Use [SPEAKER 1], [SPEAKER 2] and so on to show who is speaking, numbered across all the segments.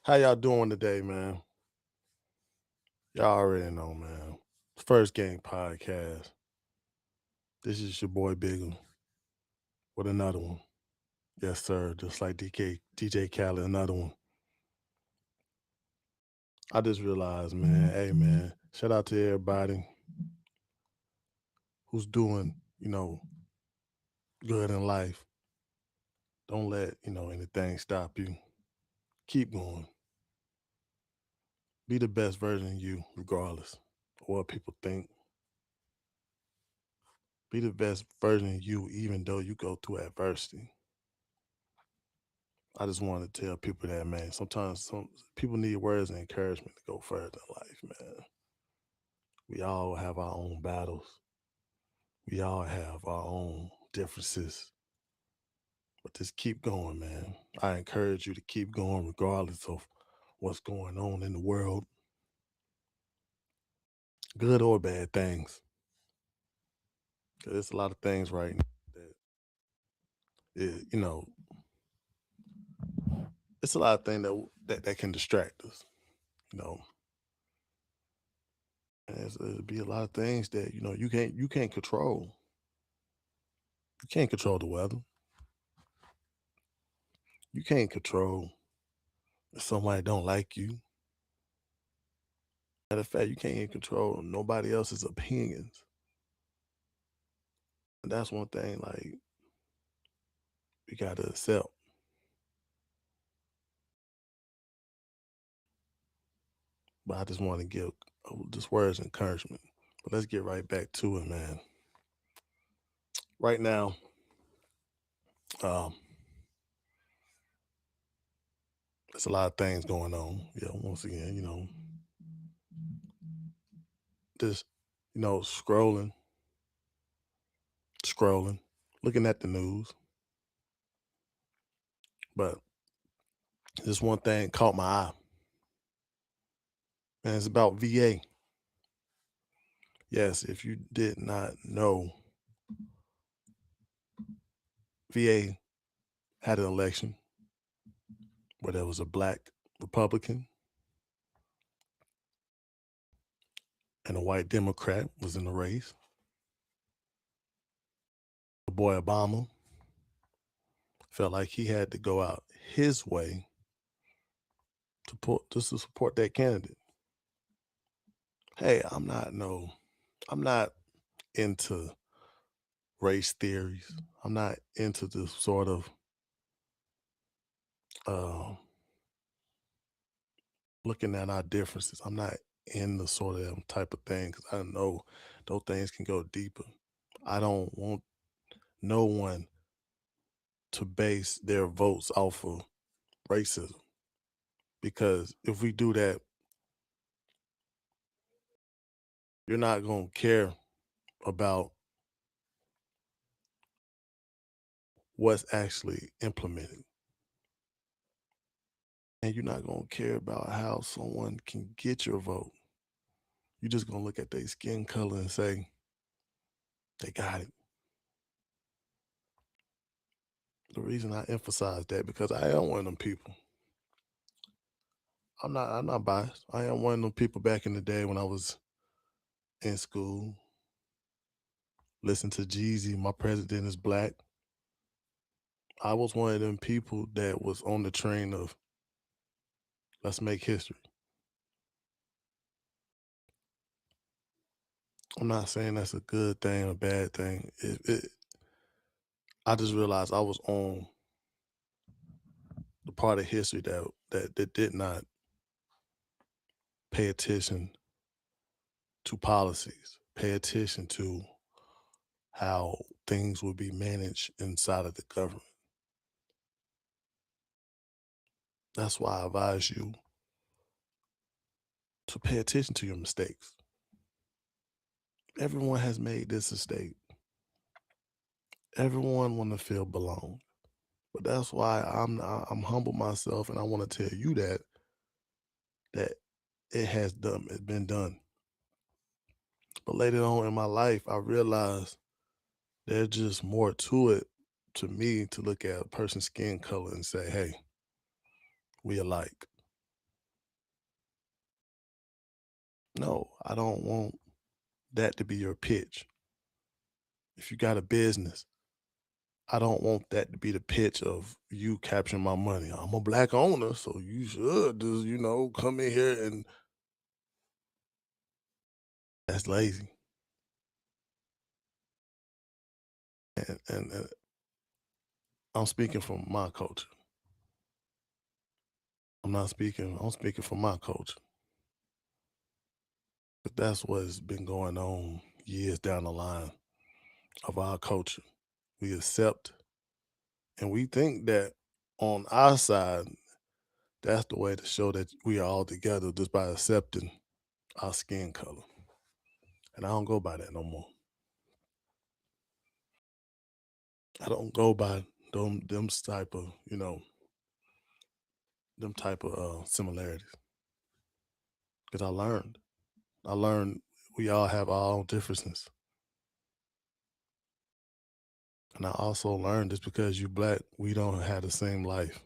[SPEAKER 1] How y'all doing today, man? Y'all already know, man. First Game Podcast. This is your boy Biggle with another one. Yes, sir. Just like DJ Khaled, another one. I just realized, man, hey man, shout out to everybody who's doing, good in life. Don't let, anything stop you. Keep going. Be the best version of you, regardless of what people think. Be the best version of you, even though you go through adversity. I just want to tell people that, man, sometimes some people need words of encouragement to go further in life, man. We all have our own battles. We all have our own differences. But just keep going, man. I encourage you to keep going regardless of what's going on in the world, good or bad things. 'Cause there's a lot of things right now that, it, you know, it's a lot of things that can distract us, you know. And there'll be a lot of things that, you can't control. You can't control the weather. You can't control if somebody don't like you. Matter of fact, you can't even control nobody else's opinions. And that's one thing like we gotta accept. But I just want to give just words of encouragement. But let's get right back to it, man. Right now, um, there's a lot of things going on. Yeah, once again, just scrolling, looking at the news. But this one thing caught my eye, and it's about VA. Yes, if you did not know, VA had an election where there was a black Republican and a white Democrat was in the race. The boy Obama felt like he had to go out his way just to support that candidate. Hey, I'm not into race theories. I'm not into this sort of uh, looking at our differences. I'm not in the sort of them type of things. I know those things can go deeper. I don't want no one to base their votes off of racism because if we do that, you're not going to care about what's actually implemented. And you're not going to care about how someone can get your vote. You're just going to look at their skin color and say, they got it. The reason I emphasize that because I am one of them people. I'm not biased. I am one of them people back in the day when I was in school. Listen to Jeezy, My President is Black. I was one of them people that was on the train of let's make history. I'm not saying that's a good thing or bad thing. I just realized I was on the part of history that did not pay attention to policies, pay attention to how things will be managed inside of the government. That's why I advise you to pay attention to your mistakes. Everyone has made this mistake. Everyone want to feel belong. But that's why I'm humble myself and I want to tell you that it's been done. But later on in my life, I realized there's just more to it to me to look at a person's skin color and say, hey, we alike. No, I don't want that to be your pitch. If you got a business, I don't want that to be the pitch of you capturing my money. I'm a black owner, so you should just, come in here and that's lazy. And I'm speaking from my culture. I'm speaking from my culture. But that's what's been going on years down the line of our culture. We accept and we think that on our side, that's the way to show that we are all together just by accepting our skin color. And I don't go by that no more. I don't go by them type of, them type of similarities. Because I learned we all have our own differences. And I also learned just because you black, we don't have the same life.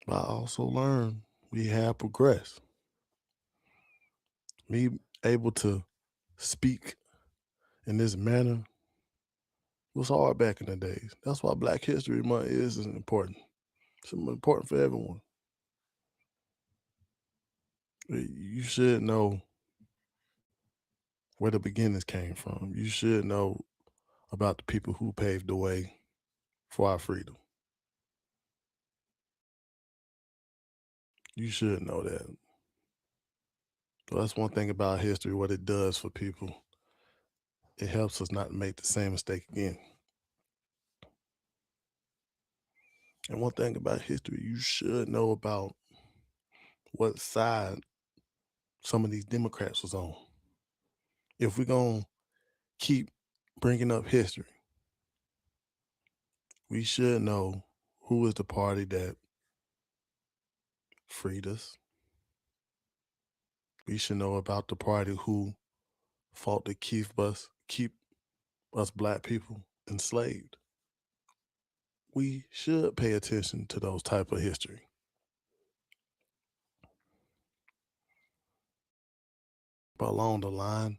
[SPEAKER 1] But I also learned we have progressed. Me able to speak in this manner was hard back in the days. That's why Black History Month is important. It's important for everyone. You should know where the beginnings came from. You should know about the people who paved the way for our freedom. You should know that. So that's one thing about history, what it does for people. It helps us not make the same mistake again. And one thing about history, you should know about what side some of these Democrats was on. If we're going to keep bringing up history, we should know who is the party that freed us. We should know about the party who fought to keep us black people enslaved. We should pay attention to those type of history. But along the line,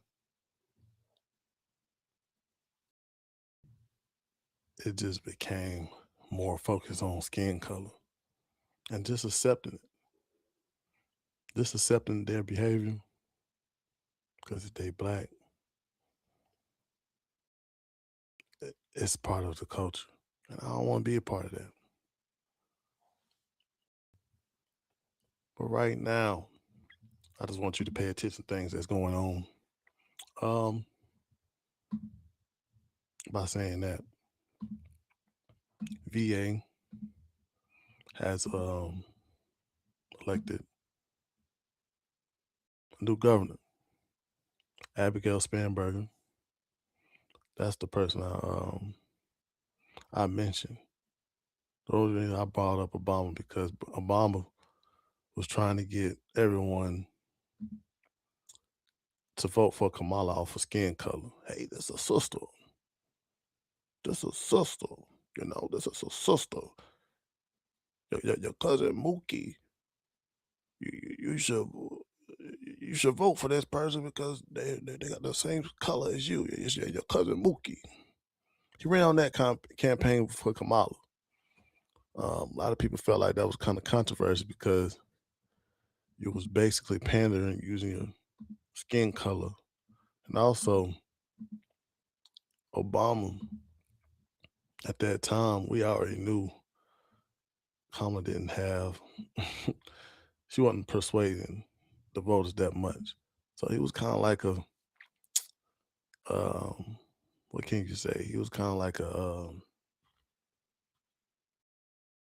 [SPEAKER 1] it just became more focused on skin color and just accepting it, just accepting their behavior because they black. It's part of the culture, and I don't want to be a part of that. But right now, I just want you to pay attention to things that's going on. Um, by saying that, VA has elected a new governor, Abigail Spanberger. That's the person I mentioned. The only reason I brought up Obama because Obama was trying to get everyone to vote for Kamala off of skin color. Hey, this a sister. This a sister. This is a sister. Your cousin Mookie. You should vote for this person because they got the same color as you. It's your cousin Mookie. He ran on that campaign for Kamala. A lot of people felt like that was kind of controversial because it was basically pandering using your skin color. And also, Obama, at that time, we already knew Kamala didn't have, she wasn't persuading the voters that much. So he was kind of like um, what can you say? He was kind of like a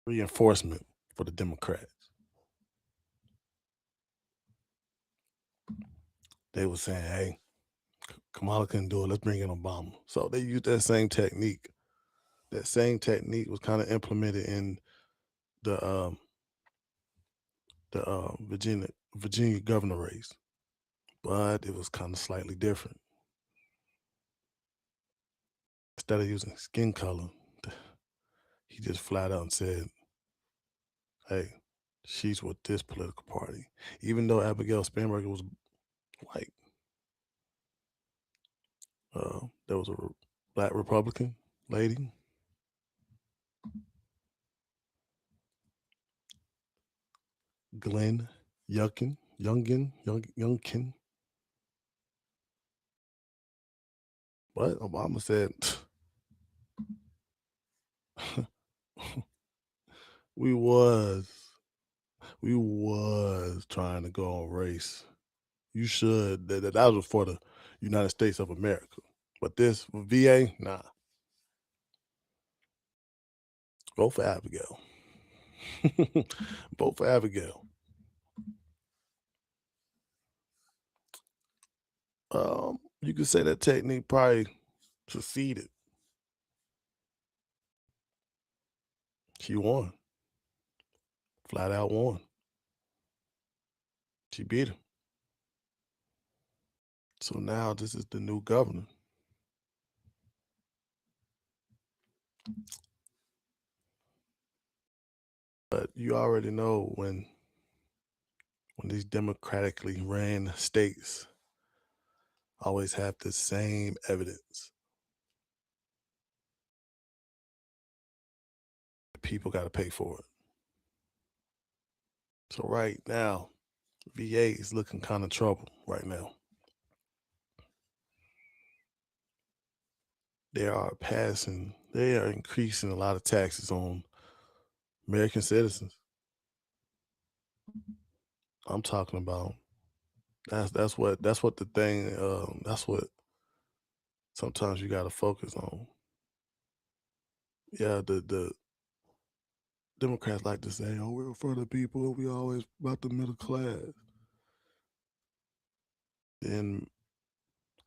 [SPEAKER 1] reinforcement for the Democrats. They were saying, hey, Kamala couldn't do it. Let's bring in Obama. So they used that same technique. That same technique was kind of implemented in the Virginia governor race, but it was kind of slightly different. Instead of using skin color, he just flat out said, "Hey, She's with this political party. Even though Abigail Spanberger was white, there was a black Republican lady, Glenn Youngkin. But Obama said, we was we was trying to go on race. You should. That was for the United States of America. But this VA, nah. Vote for Abigail. Vote for Abigail. You could say that technique probably succeeded. She won. Flat out won. She beat him. So now this is the new governor. But you already know when these democratically ran states always have the same evidence. People got to pay for it. So right now, VA is looking kind of trouble right now. They are increasing a lot of taxes on American citizens. I'm talking about that's what the thing that's what sometimes you got to focus on. Yeah, the Democrats like to say, "Oh, we're for the people. We always about the middle class." Then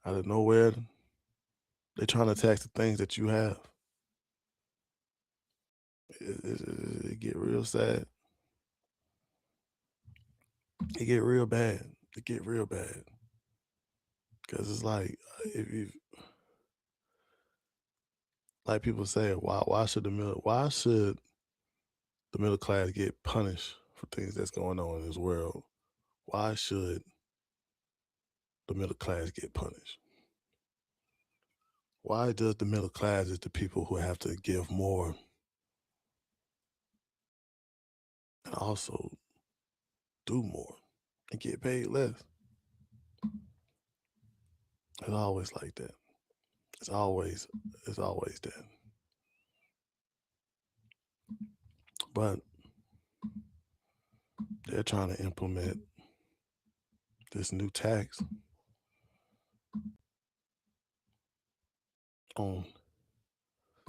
[SPEAKER 1] out of nowhere, they're trying to tax the things that you have. It get real sad. It get real bad. It get real bad because it's like if like people say, why should the middle class get punished for things that's going on in this world? Why should the middle class get punished? Why does the middle class is the people who have to give more and also do more and get paid less? It's always like that. It's always that. But they're trying to implement this new tax on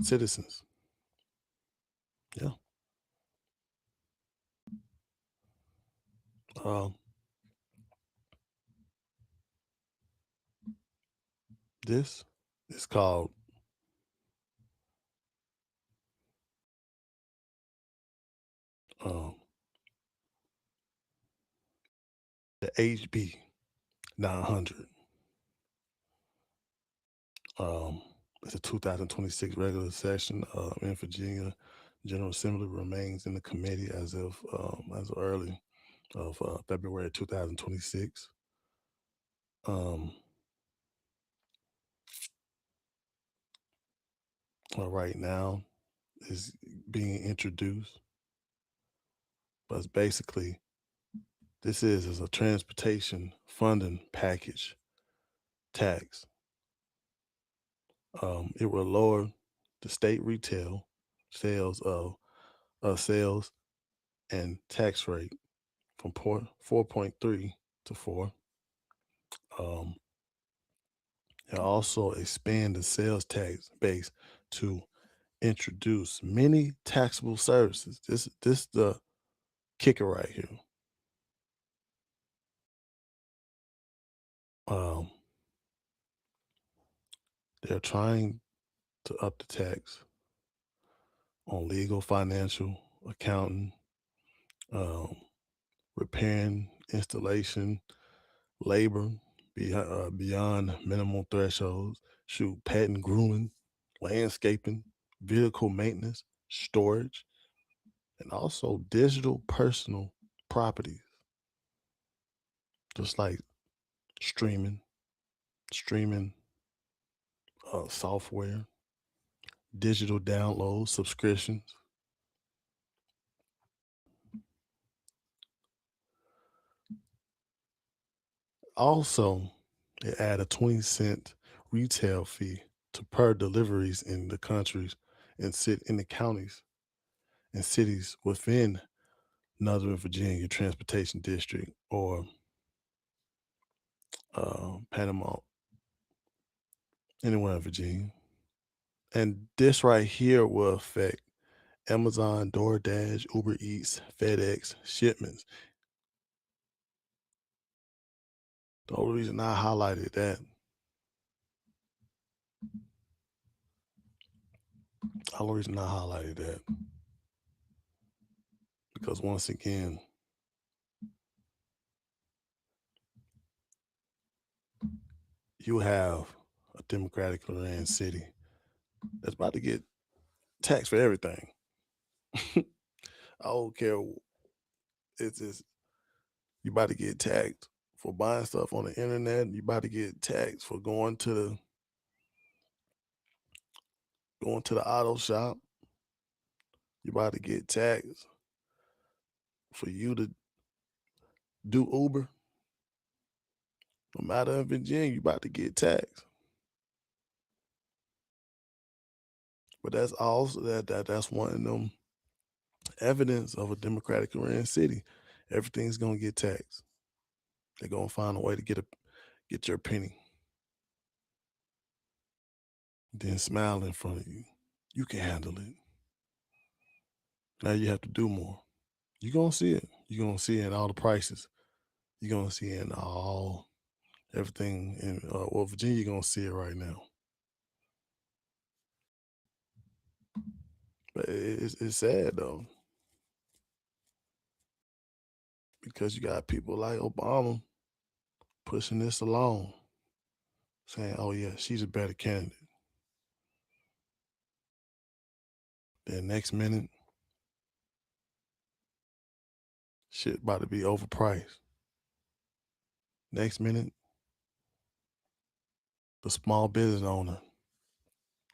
[SPEAKER 1] citizens. Yeah. Um, this is called um, the HB 900. It's a 2026 regular session in Virginia. General Assembly remains in the committee as of early of February 2026. Um, right now is being introduced, but it's basically this is a transportation funding package tax. It will lower the state retail sales of sales and tax rate from 4.3 to 4. Um, and also expand the sales tax base to introduce many taxable services. This the kicker right here. Um, they're trying to up the tax on legal, financial, accounting, um, repairing, installation, labor beyond minimum thresholds, shoot, patent grooming, landscaping, vehicle maintenance, storage, and also digital personal properties, just like streaming, streaming software, digital downloads, subscriptions. Also, it add a 20-cent retail fee to per deliveries in the countries and sit in the counties and cities within Northern Virginia Transportation District or Panama, anywhere in Virginia. And this right here will affect Amazon, DoorDash, Uber Eats, FedEx shipments. The only reason I highlighted that, the only reason I highlighted that, because once again, you have a democratically ran city that's about to get taxed for everything. I don't care. It's you about to get taxed for buying stuff on the internet. You about to get taxed for going to the auto shop. You about to get taxed for you to do Uber. No matter in Virginia, you about to get taxed. But that's also that's one of them evidence of a democratic ran city. Everything's gonna get taxed. They're gonna find a way to get your penny. Then smile in front of you. You can handle it. Now you have to do more. You're gonna see it. You're gonna see it in all the prices. You're gonna see it in all everything in well, Virginia, you're gonna see it right now. But it's sad though, because you got people like Obama pushing this along, saying, "Oh yeah, she's a better candidate." Then next minute, shit about to be overpriced. Next minute, the small business owner,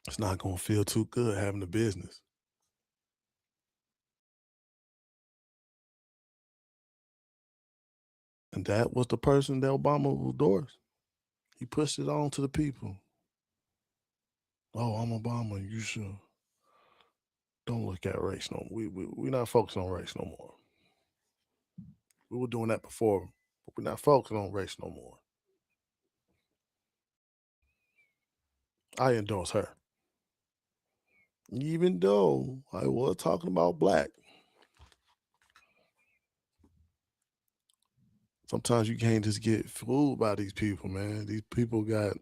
[SPEAKER 1] it's not gonna feel too good having a business. And that was the person that Obama endorsed. He pushed it on to the people. Oh, I'm Obama. You should don't look at race no. We're not focusing on race no more. We were doing that before, but we're not focusing on race no more. I endorse her, even though I was talking about black. Sometimes you can't just get fooled by these people, man. These people got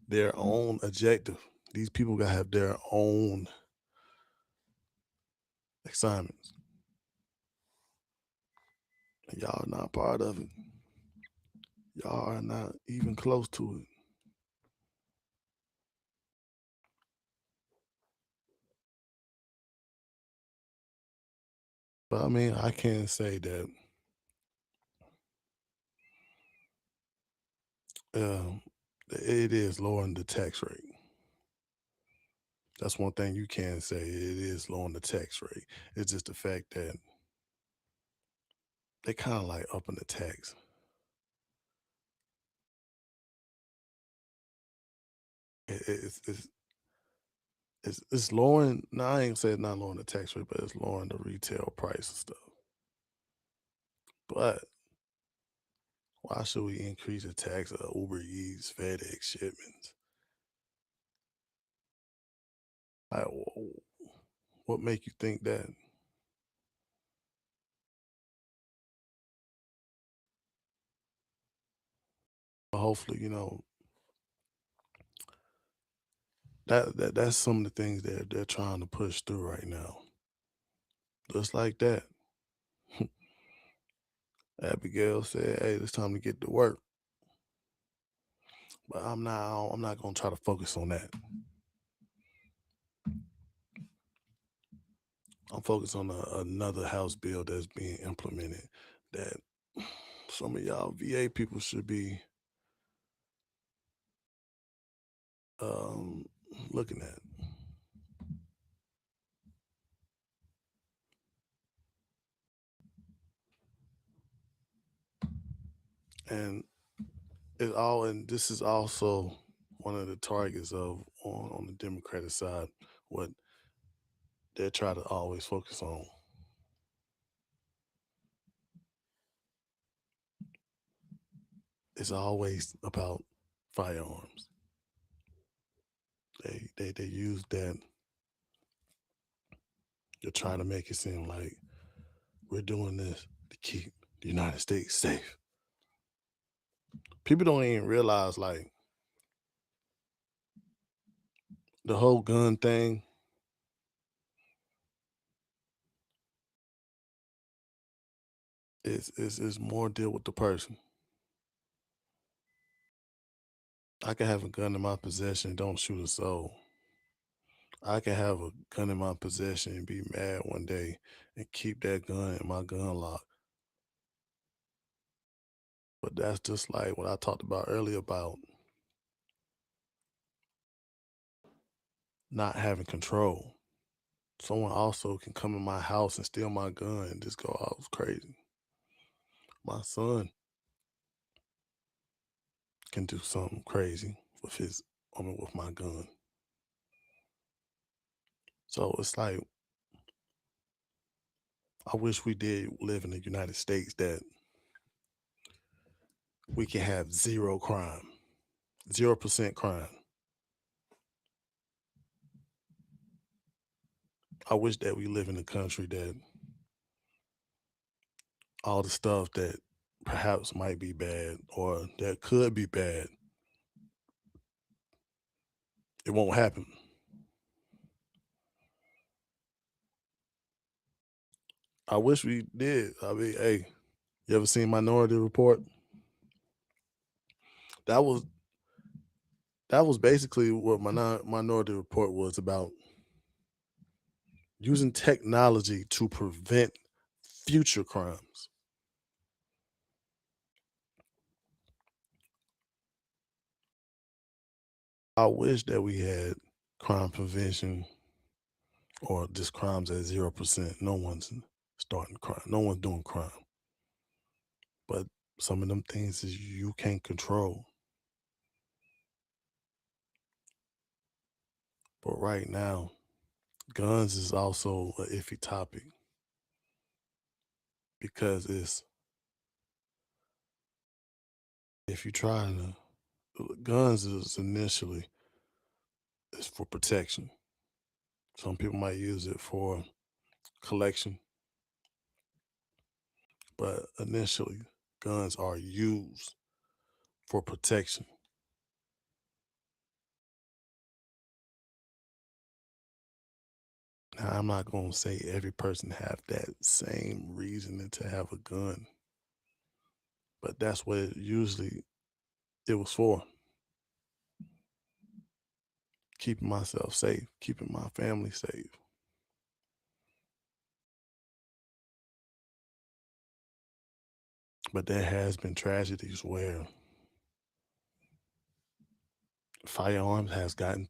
[SPEAKER 1] their own objective. These people got to have their own assignments. And y'all are not part of it. Y'all are not even close to it. But I mean, I can say that um, it is lowering the tax rate. That's one thing you can say. It is lowering the tax rate. It's just the fact that they kind of like upping the tax. It's it's lowering. No, I ain't saying not lowering the tax rate, but it's lowering the retail price and stuff. But why should we increase the tax of Uber Eats, FedEx shipments? Like, what make you think that? Hopefully, that's some of the things that they're trying to push through right now. Just like that, Abigail said, "Hey, it's time to get to work." But I'm not. I'm not gonna try to focus on that. I'm focused on another House bill that's being implemented that some of y'all VA people should be um, looking at. And and this is also one of the targets of on the Democratic side, what they try to always focus on. It's always about firearms. They use that to try to make it seem like we're doing this to keep the United States safe. People don't even realize like the whole gun thing is more deal with the person. I can have a gun in my possession and don't shoot a soul. I can have a gun in my possession and be mad one day and keep that gun in my gun lock. But that's just like what I talked about earlier about not having control. Someone also can come in my house and steal my gun and just go off crazy. My son can do something crazy with with my gun. So it's like I wish we did live in the United States that we can have zero crime, 0% crime. I wish that we live in a country that all the stuff that perhaps might be bad or that could be bad, it won't happen. I wish we did. I mean, hey, you ever seen Minority Report? That was that was basically what Minority Report was about, using technology to prevent future crimes. I wish that we had crime prevention or just crimes at 0%. No one's starting crime. No one's doing crime. But some of them things is you can't control. But right now, guns is also an iffy topic because it's if you're trying to guns is initially is for protection. Some people might use it for collection, but initially guns are used for protection. Now, I'm not going to say every person have that same reasoning to have a gun, but that's what it was for, keeping myself safe, keeping my family safe. But there has been tragedies where firearms has gotten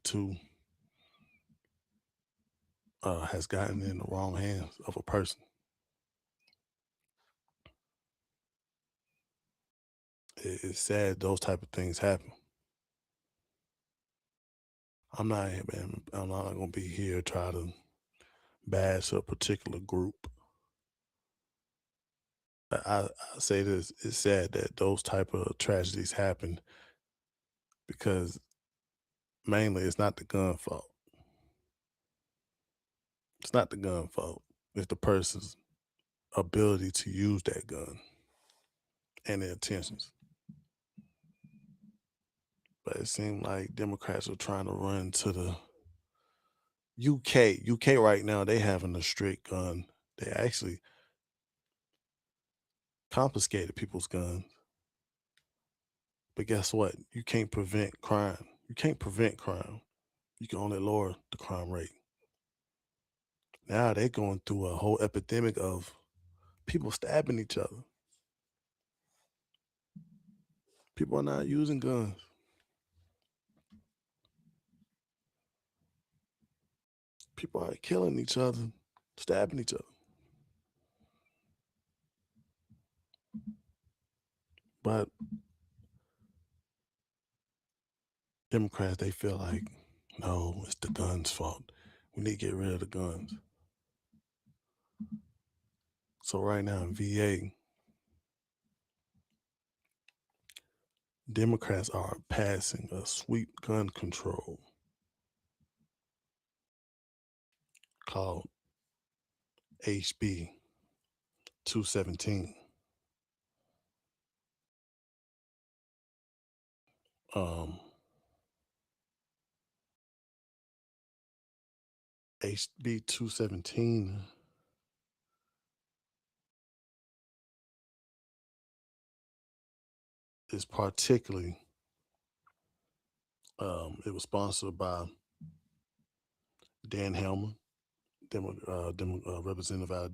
[SPEAKER 1] in the wrong hands of a person. It's sad those type of things happen. I'm not gonna be here try to bash a particular group. I say this, it's sad that those type of tragedies happen because mainly it's not the gun fault. It's not the gun fault. It's the person's ability to use that gun and their intentions. But it seemed like Democrats are trying to run to the UK. UK right now, they having a strict gun. They actually confiscated people's guns. But guess what? You can't prevent crime. You can't prevent crime. You can only lower the crime rate. Now they're going through a whole epidemic of people stabbing each other. People are not using guns. People are killing each other, stabbing each other. But Democrats, they feel like, no, it's the guns' fault. We need to get rid of the guns. So right now in VA, Democrats are passing a sweep gun control called HB 217. Um, HB 217 is particularly, it was sponsored by Dan Helmer, Representative out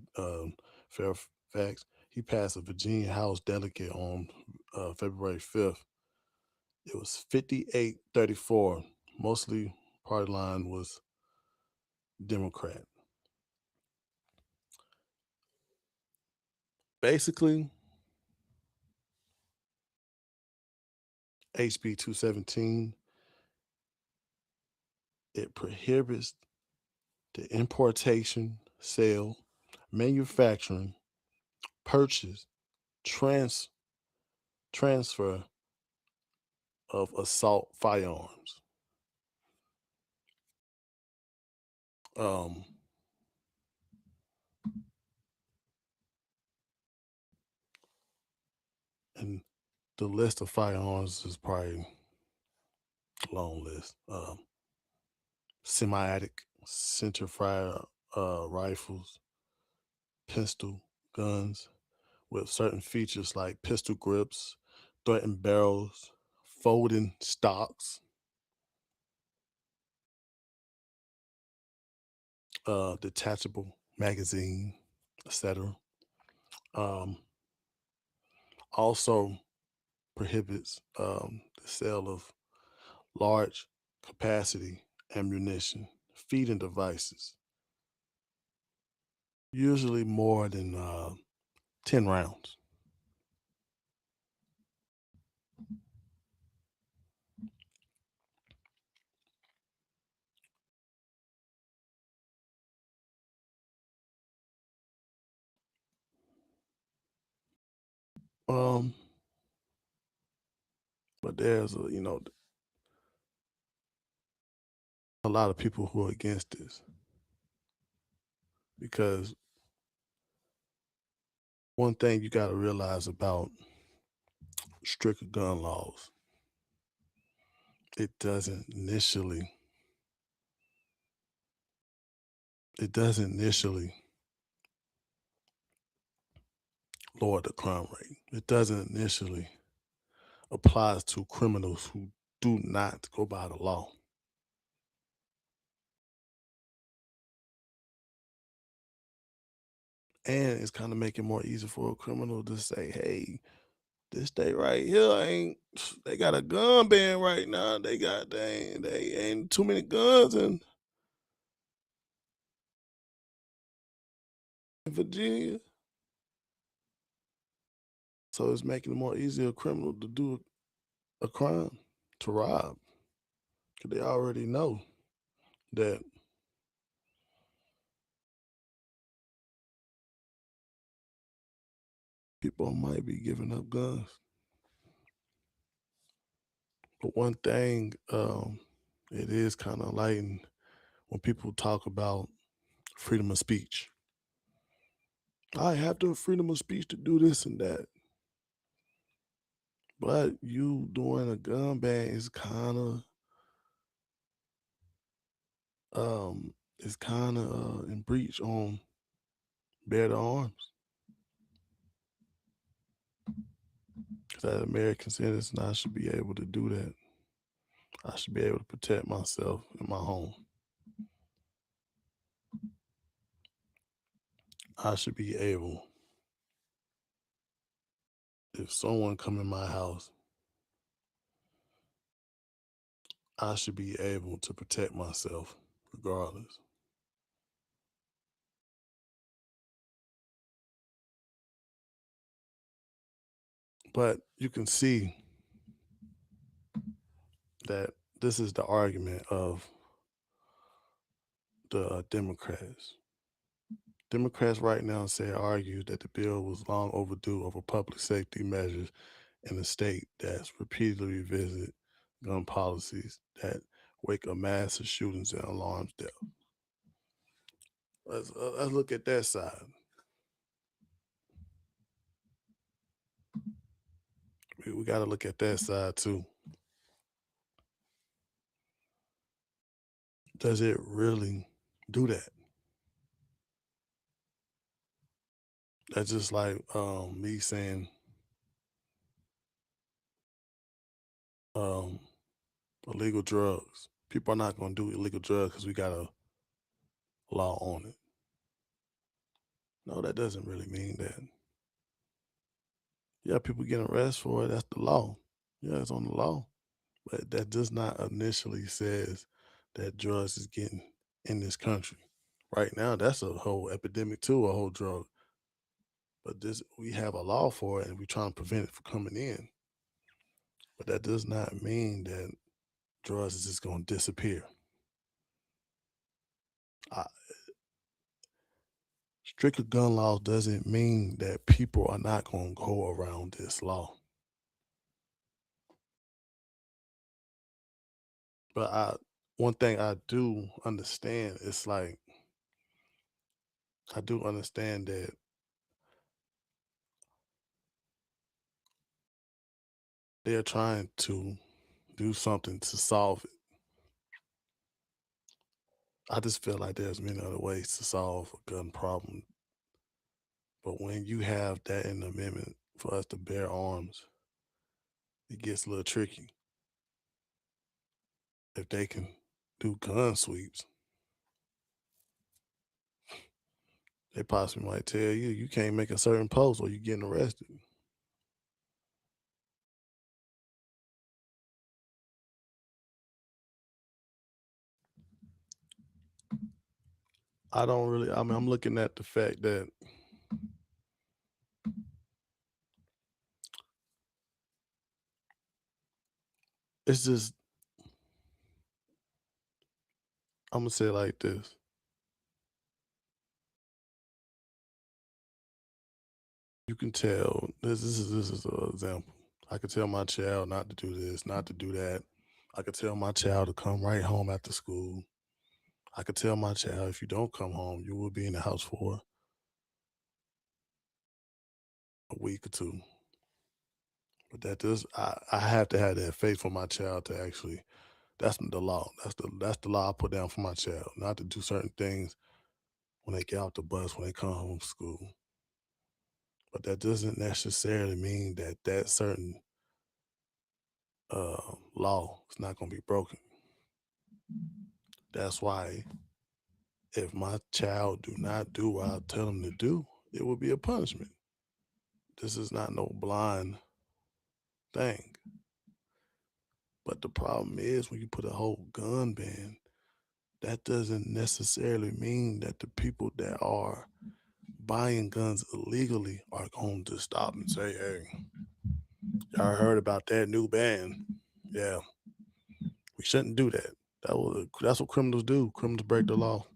[SPEAKER 1] Fairfax. He passed a Virginia House delegate on February 5th. It was 58-34. Mostly party line was Democrat. Basically, HB 217, it prohibits the importation, sale, manufacturing, purchase, trans transfer of assault firearms. Um, and the list of firearms is probably a long list. Semi-automatic center fire rifles, pistol guns with certain features like pistol grips, threatened barrels, folding stocks, detachable magazine, etc. Um, also prohibits the sale of large capacity ammunition, feeding devices, usually more than 10 rounds. Um, but there's a lot of people who are against this because one thing you got to realize about stricter gun laws, it doesn't initially it doesn't initially lower the crime rate. It doesn't initially apply to criminals who do not go by the law. And it's kind of making more easy for a criminal to say, hey, this state right here ain't they got a gun ban right now. They ain't too many guns in Virginia. So it's making it more easier a criminal to do a crime, to rob. Cause they already know that people might be giving up guns. But one thing, it is kind of enlightening when people talk about freedom of speech. I have the freedom of speech to do this and that. But you doing a gun ban is kind of in breach on bear the arms. Because as an American citizen, I should be able to do that. I should be able to protect myself and my home. I should be able, if someone come in my house, I should be able to protect myself regardless. But you can see that this is the argument of the Democrats. Democrats right now say argue that the bill was long overdue over public safety measures in a state that's repeatedly revisited gun policies that wake up massive shootings and alarms death. Let's look at that side. We got to look at that side too. Does it really do that? That's just like me saying um, illegal drugs. People are not going to do illegal drugs because we got a law on it. No, that doesn't really mean that. Yeah, people getting arrested for it. That's the law. Yeah, it's on the law. But that does not initially says that drugs is getting in this country. Right now, that's a whole epidemic too, a whole drug. But this we have a law for it and we're trying to prevent it from coming in. But that does not mean that drugs is just gonna disappear. I, stricter gun laws doesn't mean that people are not gonna go around this law. But one thing I do understand is like I do understand that they're trying to do something to solve it. I just feel like there's many other ways to solve a gun problem. But when you have that in the amendment for us to bear arms, it gets a little tricky. If they can do gun sweeps, they possibly might tell you you can't make a certain post or you're getting arrested. I don't really I mean I'm looking at the fact that it's just I'm gonna say it like this. You can tell this is an example. I could tell my child not to do this, not to do that. I could tell my child to come right home after school. I could tell my child if you don't come home, you will be in the house for a week or two. But that does I have to have that faith for my child to actually that's the law. That's the law I put down for my child, not to do certain things when they get off the bus, when they come home from school. But that doesn't necessarily mean that that certain law is not going to be broken. That's why if my child do not do what I tell them to do, it will be a punishment. This is not no blind thing. But the problem is when you put a whole gun ban, that doesn't necessarily mean that the people that are buying guns illegally are going to stop and say, "Hey, y'all heard about that new ban? Yeah, we shouldn't do that. That's what criminals do. Criminals break the law."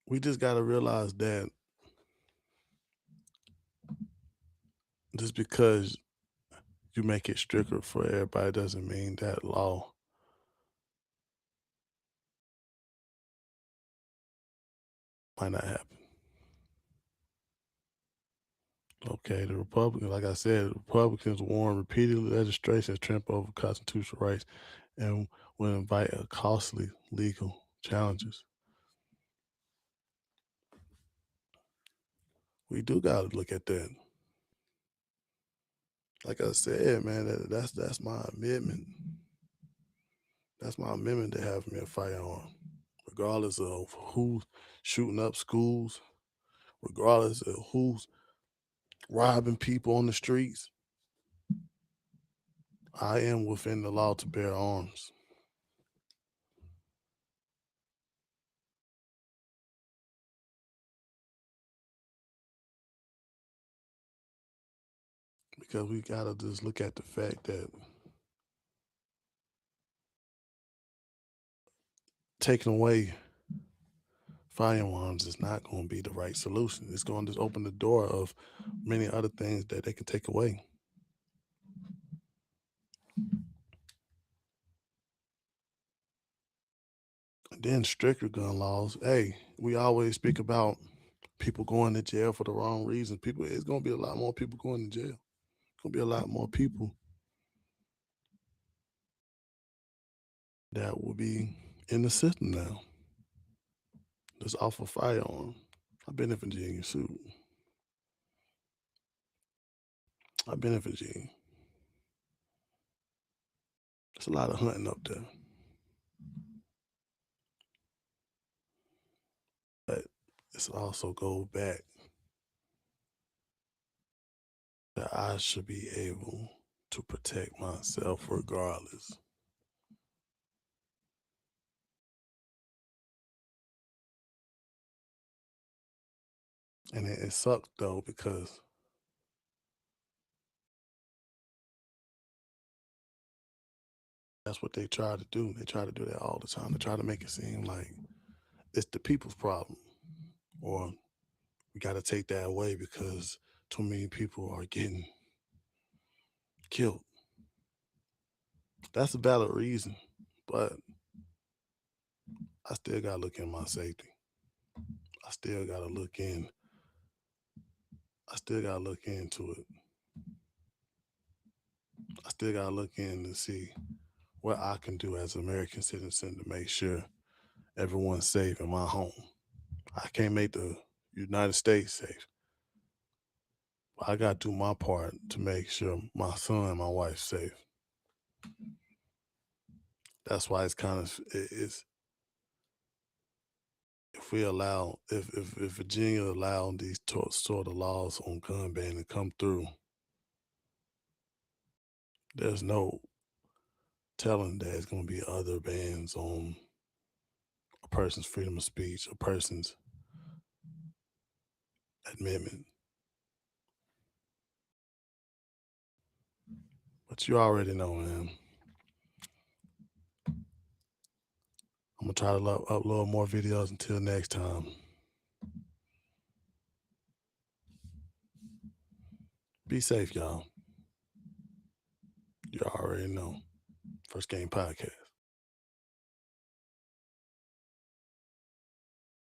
[SPEAKER 1] We just got to realize that just because you make it stricter for everybody doesn't mean that law might not happen. Okay, the Republicans, like I said, the Republicans warn repeatedly legislation has trampled over constitutional rights and will invite a costly legal challenges. We do got to look at that. like I said, man, that's my amendment. That's my amendment to have me a firearm, regardless of who's shooting up schools, regardless of who's robbing people on the streets. I am within the law to bear arms because we gotta just look at the fact that taking away firearms is not going to be the right solution. It's going to just open the door of many other things that they can take away. And then stricter gun laws. Hey, we always speak about people going to jail for the wrong reasons. It's going to be a lot more people going to jail. It's going to be a lot more people that will be in the system now. That's off a firearm. I've been in Virginia, shoot. I've been in Virginia. There's a lot of hunting up there. But it's also go back that I should be able to protect myself regardless. And it sucked though because that's what they try to do. They try to do that all the time. They try to make it seem like it's the people's problem, or we got to take that away because too many people are getting killed. That's a valid reason, but I still got to look in my safety. I still got to look in. I still got to look into it. I still got to look in to see what I can do as an American citizen to make sure everyone's safe in my home. I can't make the United States safe. But I got to do my part to make sure my son and my wife's safe. That's why it's kind of it's if we allow if Virginia allowed these sort of laws on gun ban to come through, there's no telling that there's going to be other bans on a person's freedom of speech, a person's amendment. But you already know, man. I'm gonna try to upload more videos until next time. Be safe, y'all. You already know. First Game Podcast.